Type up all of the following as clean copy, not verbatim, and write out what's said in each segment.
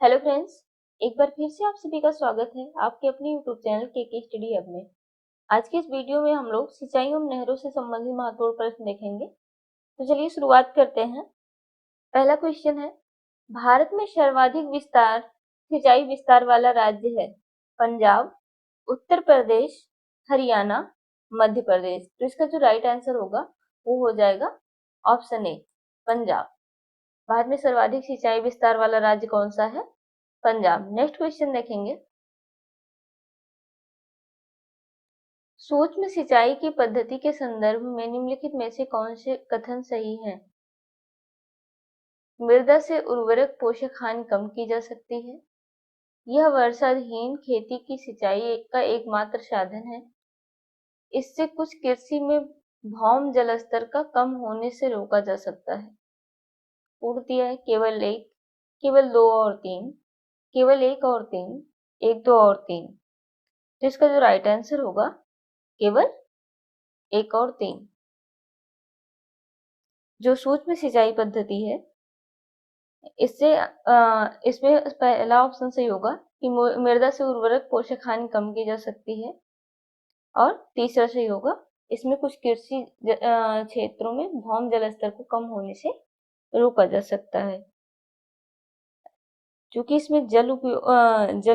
Hello friends, एक बार फिर से आप सभी का स्वागत है आपके अपने यूट्यूब चैनल के स्टडी हब में। आज के इस वीडियो में हम लोग सिंचाई एवं नहरों से संबंधित महत्वपूर्ण प्रश्न देखेंगे। तो चलिए शुरुआत करते हैं। पहला क्वेश्चन है, भारत में सर्वाधिक विस्तार सिंचाई विस्तार वाला राज्य है पंजाब, उत्तर प्रदेश, हरियाणा, मध्य प्रदेश। तो इसका जो राइट आंसर होगा वो हो जाएगा ऑप्शन ए, पंजाब। भारत में सर्वाधिक सिंचाई विस्तार वाला राज्य कौन सा है? पंजाब। नेक्स्ट क्वेश्चन देखेंगे, सूक्ष्म सिंचाई की पद्धति के संदर्भ में निम्नलिखित में से कौन से कथन सही हैं? मृदा से उर्वरक पोषक हानि कम की जा सकती है। यह वर्षाहीन खेती की सिंचाई का एकमात्र साधन है। इससे कुछ कृषि में भौम जल स्तर का कम होने से रोका जा सकता है। पूर्ति है केवल एक, केवल दो और तीन, केवल एक और तीन, एक दो और तीन। तो इसका जो राइट आंसर होगा केवल एक और तीन। जो सूक्ष्म सिंचाई पद्धति है इससे इसमें पहला ऑप्शन सही होगा कि मृदा से उर्वरक पोषक हानि कम की जा सकती है, और तीसरा सही होगा इसमें कुछ कृषि क्षेत्रों में भौम जल स्तर को कम होने से रोका जा सकता है। क्योंकि इसमें जल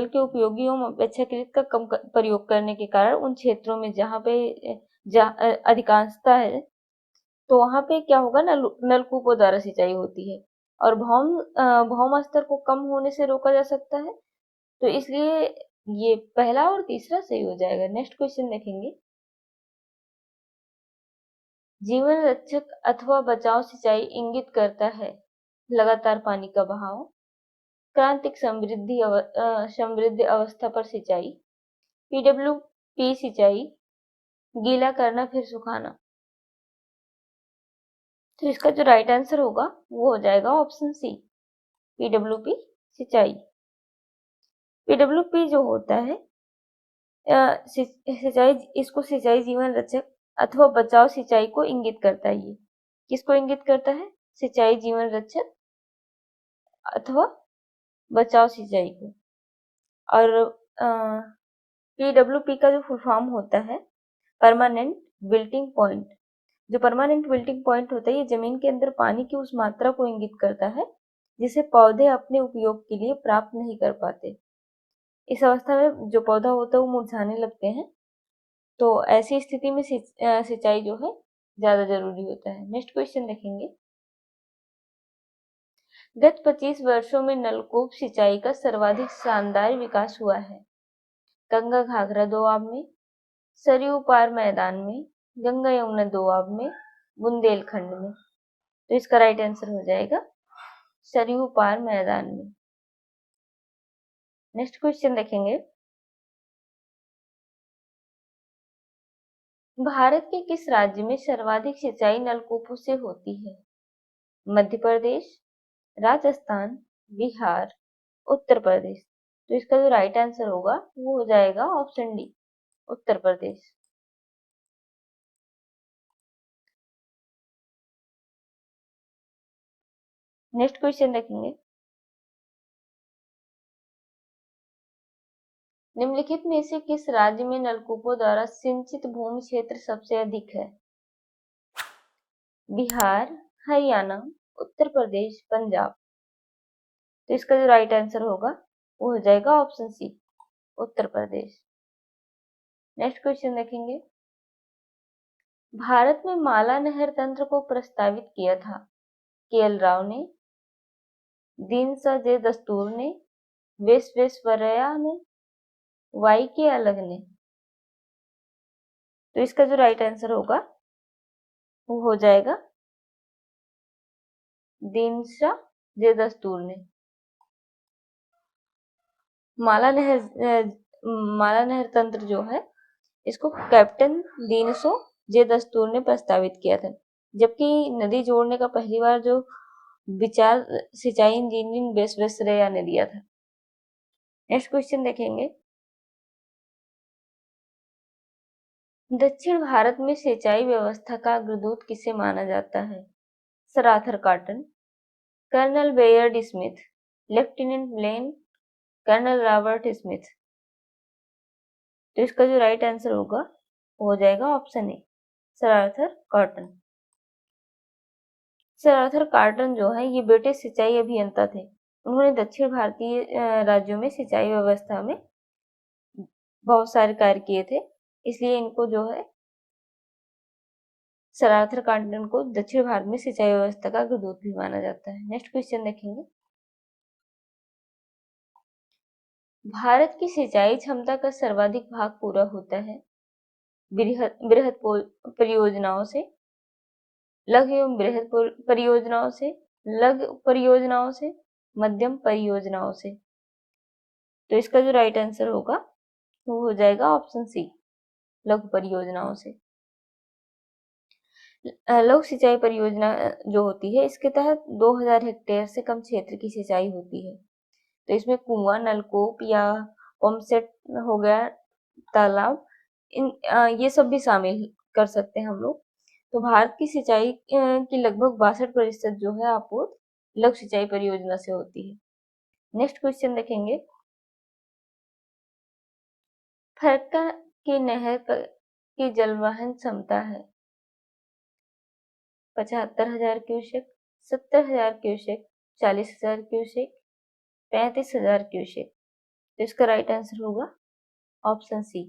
के उपयोगी एवं अपेक्षाकृत का कम प्रयोग करने के कारण उन क्षेत्रों में जहाँ पे अधिकांशता है तो वहां पे क्या होगा, नलकूपों द्वारा सिंचाई होती है और भौम स्तर को कम होने से रोका जा सकता है। तो इसलिए ये पहला और तीसरा सही हो जाएगा। नेक्स्ट क्वेश्चन देखेंगे, जीवन रक्षक अथवा बचाव सिंचाई इंगित करता है लगातार पानी का बहाव, क्रांतिक समृद्धि अवस्था पर सिंचाई, पीडब्ल्यूपी सिंचाई, गीला करना फिर सुखाना। तो इसका जो राइट आंसर होगा वो हो जाएगा ऑप्शन सी, पीडब्ल्यूपी सिंचाई। पीडब्ल्यूपी जो होता है सिंचाई, इसको सिंचाई जीवन रक्षक अथवा बचाव सिंचाई को इंगित करता है। ये किसको इंगित करता है? सिंचाई जीवन रक्षक अथवा बचाव सिंचाई को। और पीडब्ल्यूपी का जो फुल फॉर्म होता है परमानेंट विल्टिंग पॉइंट। जो परमानेंट विल्टिंग पॉइंट होता है ये जमीन के अंदर पानी की उस मात्रा को इंगित करता है जिसे पौधे अपने उपयोग के लिए प्राप्त नहीं कर पाते। इस अवस्था में जो पौधा होता है वो मुरझाने लगते हैं, तो ऐसी स्थिति में सिंचाई जो है ज्यादा जरूरी होता है। नेक्स्ट क्वेश्चन देखेंगे, गत 25 वर्षों में नलकूप सिंचाई का सर्वाधिक शानदार विकास हुआ है गंगा घाघरा दोआब में, सरयू पार मैदान में, गंगा यमुना दोआब में, बुंदेलखंड में। तो इसका राइट आंसर हो जाएगा सरयू पार मैदान में। नेक्स्ट क्वेश्चन देखेंगे, भारत के किस राज्य में सर्वाधिक सिंचाई नलकूपों से होती है? मध्य प्रदेश, राजस्थान, बिहार, उत्तर प्रदेश। तो इसका जो राइट आंसर होगा वो हो जाएगा option D, Uttar Pradesh. Next question देखेंगे, निम्नलिखित में से किस राज्य में नलकूपों द्वारा सिंचित भूमि क्षेत्र सबसे अधिक है? बिहार, हरियाणा, उत्तर प्रदेश, पंजाब। तो इसका जो राइट आंसर होगा वो हो जाएगा ऑप्शन सी, उत्तर प्रदेश। नेक्स्ट क्वेश्चन देखेंगे, भारत में माला नहर तंत्र को प्रस्तावित किया था के.एल. राव ने, दीनशा जे दस्तूर ने, विश्वेश्वरैया ने, वाई के अलग ने। तो इसका जो राइट आंसर होगा वो हो जाएगा दीनशा जे दस्तूर ने। माला नहर तंत्र जो है इसको कैप्टन दीनशा जे दस्तूर ने प्रस्तावित किया था, जबकि नदी जोड़ने का पहली बार जो विचार सिंचाई इंजीनियरिंग विश्वेश्वरैया ने दिया था। नेक्स्ट क्वेश्चन देखेंगे, दक्षिण भारत में सिंचाई व्यवस्था का अग्रदूत किसे माना जाता है? Sir Arthur Cotton, colonel Baird Smith, lieutenant Blane, colonel Robert Smith. तो इसका जो राइट आंसर होगा वो हो जाएगा option A, sir Arthur Cotton. Sir Arthur Cotton जो है ये ब्रिटिश सिंचाई अभियंता थे। उन्होंने दक्षिण भारतीय राज्यों में सिंचाई व्यवस्था में बहुत सारे कार्य किए थे, इसलिए इनको जो है सर आर्थर कॉटन को दक्षिण भारत में सिंचाई व्यवस्था का अग्रदूत भी माना जाता है। नेक्स्ट क्वेश्चन देखेंगे। भारत की सिंचाई क्षमता का सर्वाधिक भाग पूरा होता है बृहद बृहद परियोजनाओं से, लघु एवं बृहद परियोजनाओं से, लघु परियोजनाओं से, मध्यम परियोजनाओं से। तो इसका जो राइट आंसर होगा वो हो जाएगा ऑप्शन सी, लघु परियोजनाओं से। लघु सिंचाई परियोजना जो होती है इसके तहत 2000 हेक्टेयर से कम क्षेत्र की सिंचाई होती है। तो इसमें कुआं, नलकूप या पंप सेट हो गया, तालाब, ये सब भी शामिल कर सकते हैं हम लोग। तो भारत की सिंचाई की लगभग 62% जो है आपूर्ति लघु सिंचाई परियोजना से होती है। नेक्स्ट क्वेश्चन देखेंगे। फरक्का की नहर की जलवहन क्षमता है 75,000 क्यूसेक, 70,000 क्यूसेक, 40,000 क्यूसेक, 35,000 क्यूसेक। तो इसका राइट आंसर होगा ऑप्शन सी,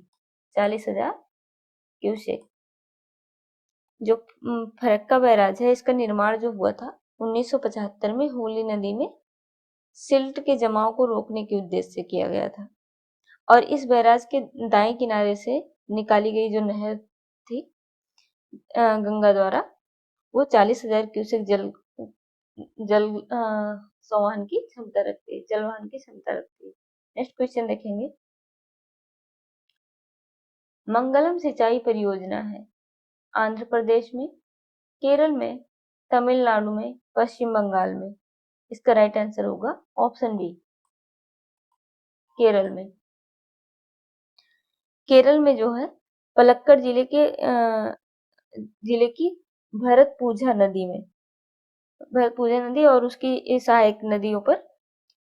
40,000 क्यूसेक। जो फरक्का बैराज है इसका निर्माण जो हुआ था 1975 में हुगली नदी में सिल्ट के जमाव को रोकने के उद्देश्य से किया गया था। और इस बैराज के दाएं किनारे से निकाली गई जो नहर थी गंगा द्वारा, वो 40,000 क्यूसेक जल संवहन की क्षमता रखती है, जलवहन की क्षमता रखती है। नेक्स्ट क्वेश्चन देखेंगे। मंगलम सिंचाई परियोजना है आंध्र प्रदेश में, केरल में, तमिलनाडु में, पश्चिम बंगाल में। इसका राइट आंसर होगा ऑप्शन बी, केरल में। केरल में जो है पलक्कड़ जिले की भरतपुझा नदी में, भरतपुझा नदी और उसकी सहायक नदियों पर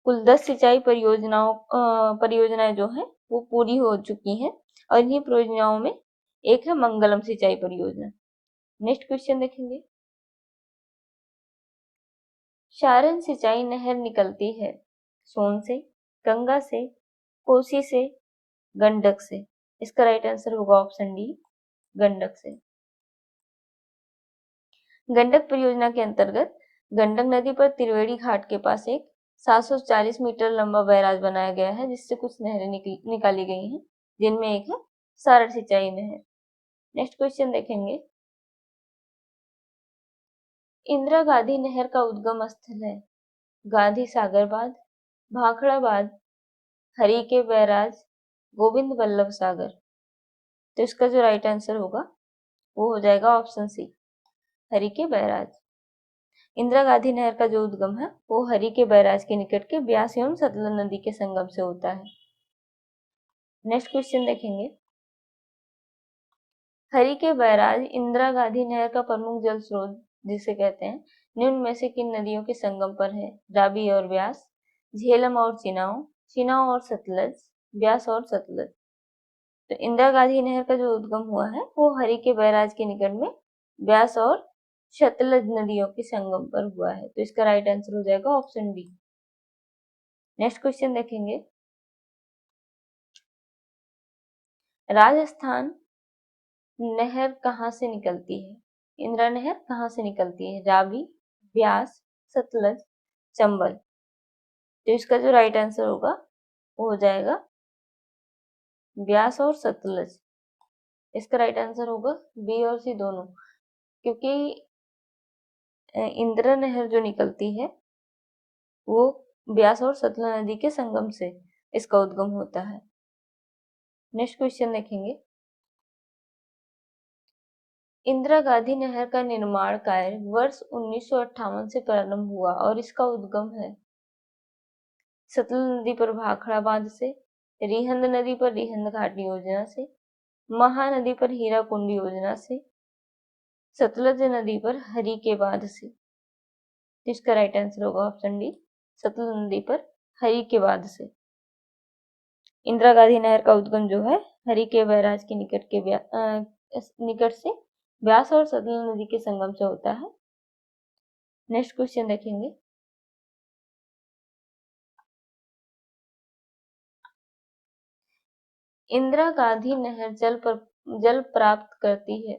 कुल 10 सिंचाई परियोजनाएं जो है वो पूरी हो चुकी हैं। और इन्हीं परियोजनाओं में एक है मंगलम सिंचाई परियोजना। नेक्स्ट क्वेश्चन देखेंगे। शारन सिंचाई नहर निकलती है सोन से, गंगा से, कोसी से, गंडक से। इसका राइट आंसर होगा ऑप्शन डी, गंडक से। गंडक परियोजना के अंतर्गत गंडक नदी पर त्रिवेणी घाट के पास एक 740 मीटर लंबा बैराज बनाया गया है, जिससे कुछ नहरें निकाली गई हैं, जिनमें एक है सारण सिंचाई नहर। नेक्स्ट क्वेश्चन देखेंगे। इंदिरा गांधी नहर का उद्गम स्थल है गांधी सागर बांध, भाखड़ा बांध, हरिके बैराज, गोविंद बल्लभ सागर। तो इसका जो राइट आंसर होगा वो हो जाएगा option C, Harike barrage. Indira Gandhi नहर का जो उद्गम है वो हरिके बैराज के निकट के ब्यास एवं सतलज नदी के संगम से होता है। नेक्स्ट क्वेश्चन देखेंगे। हरिके बैराज इंदिरा गांधी नहर का प्रमुख जल स्रोत जिसे कहते हैं, निम्न में से किन नदियों के संगम पर है? रावी और व्यास, झेलम और चिनाव, चिनाव और सतलज, व्यास और सतलज। तो इंदिरा गांधी नहर का जो उद्गम हुआ है वो हरिके बैराज के निकट में व्यास और सतलज नदियों के संगम पर हुआ है। तो इसका राइट आंसर हो जाएगा ऑप्शन बी। नेक्स्ट क्वेश्चन देखेंगे। राजस्थान नहर कहाँ से निकलती है? इंदिरा नहर कहाँ से निकलती है? रावी, व्यास, सतलज, चंबल। तो इसका जो राइट आंसर होगा वो हो जाएगा व्यास और सतलज। इसका राइट आंसर होगा बी और सी दोनों, क्योंकि इंदिरा नहर जो निकलती है वो व्यास और सतलज नदी के संगम से इसका उद्गम होता है। नेक्स्ट क्वेश्चन देखेंगे। इंदिरा गांधी नहर का निर्माण कार्य वर्ष 1958 से प्रारंभ हुआ और इसका उद्गम है सतलज नदी पर भाखड़ा बांध से, रिहंद नदी पर रिहंद घाट योजना से, महानदी पर हीराकुंड योजना से, सतलज नदी पर हरिके बांध से। इसका राइट आंसर होगा ऑप्शन डी, सतलज नदी पर हरि के बाद से। इंदिरा गांधी नहर का उद्गम जो है हरि के बैराज के निकट से व्यास और सतलज नदी के संगम से होता है। नेक्स्ट क्वेश्चन देखेंगे। इंदिरा गांधी नहर जल प्राप्त करती है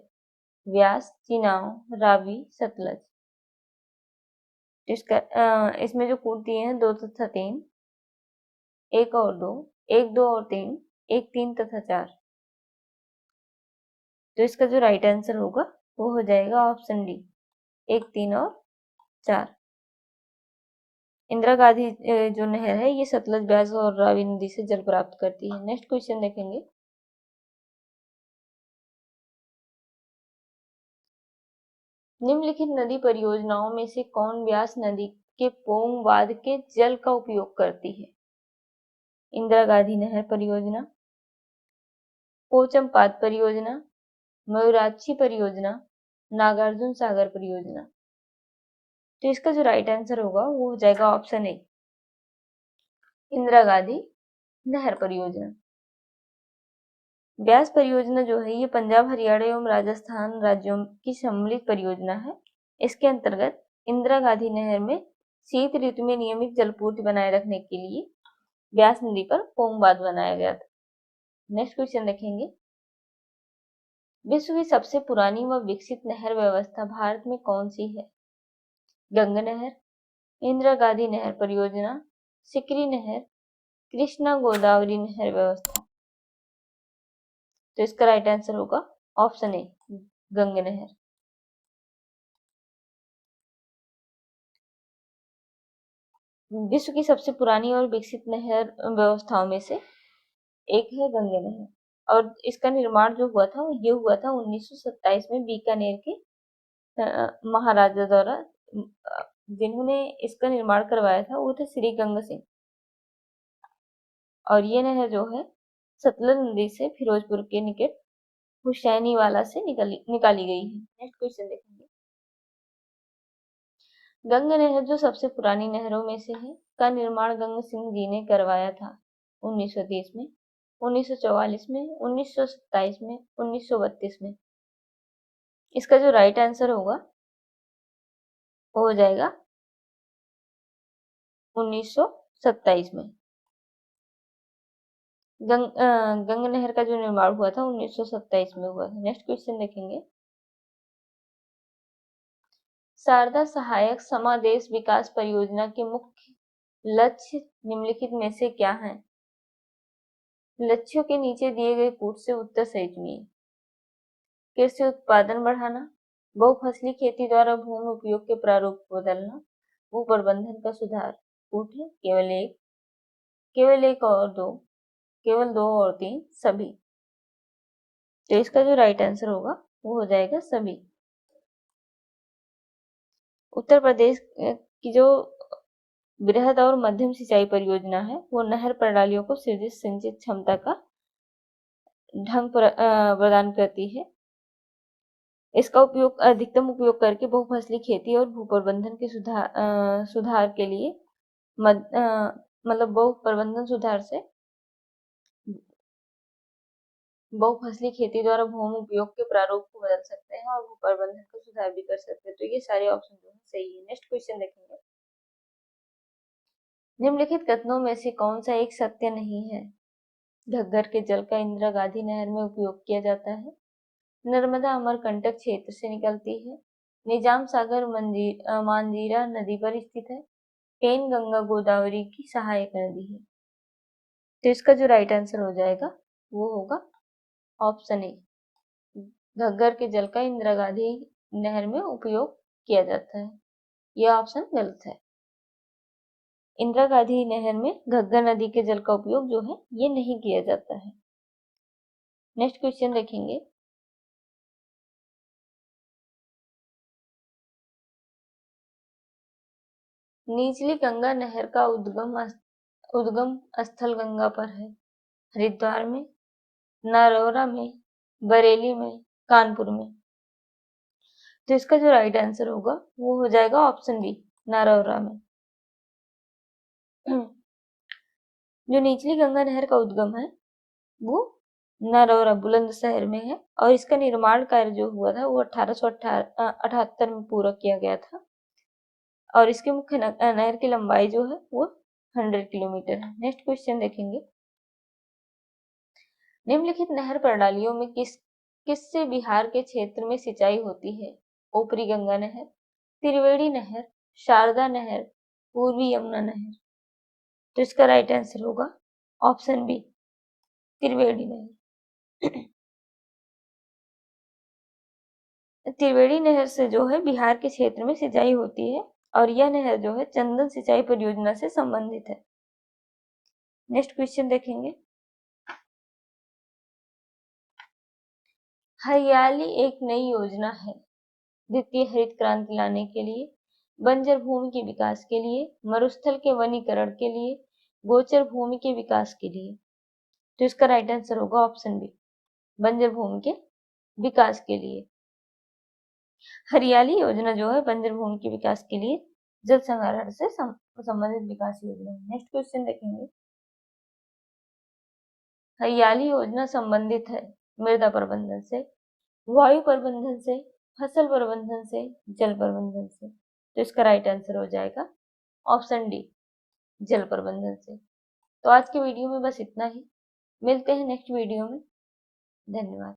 व्यास, चिनाब, रावी, सतलज। इसमें जो कूट दिए हैं 2 तथा 3, 1 और 2, 1, 2 और 3, 1, 3 तथा 4। तो इसका जो राइट आंसर होगा वो हो जाएगा ऑप्शन डी, 1, 3 और 4। इंदिरा गांधी जो नहर है ये सतलज, ब्यास और रावी नदी से जल प्राप्त करती है। नेक्स्ट क्वेश्चन देखेंगे। निम्नलिखित नदी परियोजनाओं में से कौन व्यास नदी के पोंग बांध के जल का उपयोग करती है? इंदिरा गांधी नहर परियोजना, पोचमपाद परियोजना, मयूराक्षी परियोजना, नागार्जुन सागर परियोजना। तो इसका जो राइट आंसर होगा वो हो जाएगा ऑप्शन ए, इंदिरा गांधी नहर परियोजना। व्यास परियोजना जो है ये पंजाब, हरियाणा एवं राजस्थान राज्यों की सम्मिलित परियोजना है। इसके अंतर्गत इंदिरा गांधी नहर में शीत ऋतु में नियमित जलपूर्ति बनाए रखने के लिए व्यास नदी पर पोंग बांध बनाया गया था। नेक्स्ट क्वेश्चन देखेंगे। विश्व की सबसे पुरानी व विकसित नहर व्यवस्था भारत में कौन सी है? गंगा नहर, इंदिरा गांधी नहर परियोजना, सिकरी नहर, कृष्णा गोदावरी नहर व्यवस्था। तो इसका राइट आंसर होगा ऑप्शन ए, गंगा नहर। विश्व की सबसे पुरानी और विकसित नहर व्यवस्थाओं में से एक है गंगा नहर, और इसका निर्माण जो हुआ था ये हुआ था 1927 में बीकानेर के महाराजा द्वारा। जिन्होंने इसका निर्माण करवाया था वो थे श्री गंगा सिंह। और ये नहर जो है सतलज नदी से फिरोजपुर के निकट हुसैनीवाला से निकाली गई है। नेक्स्ट क्वेश्चन देखेंगे। गंगा नहर जो सबसे पुरानी नहरों में से है का निर्माण गंगा सिंह जी ने करवाया था 1930 में, 1944 में, 1927 में, 1932 में। इसका जो राइट आंसर होगा वो हो जाएगा 1927 में। गंगा नहर का जो निर्माण हुआ था 1927 में हुआ था। नेक्स्ट क्वेश्चन देखेंगे। शारदा सहायक समादेश विकास परियोजना के मुख्य लक्ष्य निम्नलिखित में से क्या हैं? लक्ष्यों के नीचे दिए गए कूट से उत्तर सही चुनिए। कृषि उत्पादन बढ़ाना, बहुफसली खेती द्वारा भूमि उपयोग के प्रारूप को बदलना, भू प्रबंधन का सुधार। कूट है केवल एक और दो, केवल 2 और 3, सभी। तो इसका जो राइट आंसर होगा वो हो जाएगा सभी। उत्तर प्रदेश की जो बृहद और मध्यम सिंचाई परियोजना है वो नहर प्रणालियों को सृजित सिंचित क्षमता का ढंग प्रदान करती है। इसका अधिकतम उपयोग करके बहुफसली खेती और भू प्रबंधन के सुधार के लिए मतलब बहु प्रबंधन सुधार से बहुफसली खेती द्वारा भूमि उपयोग के प्रारूप को बदल सकते हैं और भू प्रबंधन का सुधार भी कर सकते हैं। तो ये सारे ऑप्शन जो है सही है। नेक्स्ट क्वेश्चन देखेंगे। निम्नलिखित कथनों में से कौन सा एक सत्य नहीं है? घग्गर के जल का इंदिरा गांधी नहर में उपयोग किया जाता है। नर्मदा अमरकंटक क्षेत्र से निकलती है। निजाम सागर मांजीरा नदी पर स्थित है। पेन गंगा गोदावरी की सहायक नदी है। तो इसका जो राइट आंसर हो जाएगा वो होगा ऑप्शन ए, घग्गर के जल का इंदिरा गांधी नहर में उपयोग किया जाता है। यह ऑप्शन गलत है। इंदिरा गांधी नहर में घग्गर नदी के जल का उपयोग जो है ये नहीं किया जाता है। नेक्स्ट क्वेश्चन देखेंगे। निचली गंगा नहर का उद्गम स्थल गंगा पर है। हरिद्वार में, नरौरा में, बरेली में, कानपुर में। तो इसका जो राइट आंसर होगा वो हो जाएगा ऑप्शन बी, नरौरा में। जो निचली गंगा नहर का उद्गम है वो नरौरा बुलंदशहर में है और इसका निर्माण कार्य जो हुआ था वो 1878 में पूरा किया गया था और इसके मुख्य नहर की लंबाई जो है वो 100 किलोमीटर है। नेक्स्ट क्वेश्चन देखेंगे, निम्नलिखित नहर प्रणालियों में किससे बिहार के क्षेत्र में सिंचाई होती है? ऊपरी गंगा नहर, त्रिवेणी नहर, शारदा नहर, पूर्वी यमुना नहर। तो इसका राइट आंसर होगा ऑप्शन बी, त्रिवेणी नहर। त्रिवेणी नहर से जो है बिहार के क्षेत्र में सिंचाई होती है और यह नहर जो है चंदन सिंचाई परियोजना से संबंधित है। नेक्स्ट क्वेश्चन देखेंगे, हरियाली एक नई योजना है द्वितीय हरित क्रांति लाने के लिए, बंजर भूमि के विकास के लिए, मरुस्थल के वनीकरण के लिए, गोचर भूमि के विकास के लिए। तो इसका राइट आंसर होगा ऑप्शन बी, बंजर भूमि के विकास के लिए। हरियाली योजना जो है बंजर भूमि के विकास के लिए जल संग्रहण से संबंधित विकास योजना है। नेक्स्ट क्वेश्चन देखेंगे, हरियाली योजना संबंधित है मृदा प्रबंधन से, वायु प्रबंधन से, फसल प्रबंधन से, जल प्रबंधन से। तो इसका राइट आंसर हो जाएगा ऑप्शन डी, जल प्रबंधन से। तो आज के वीडियो में बस इतना ही, मिलते हैं नेक्स्ट वीडियो में। धन्यवाद।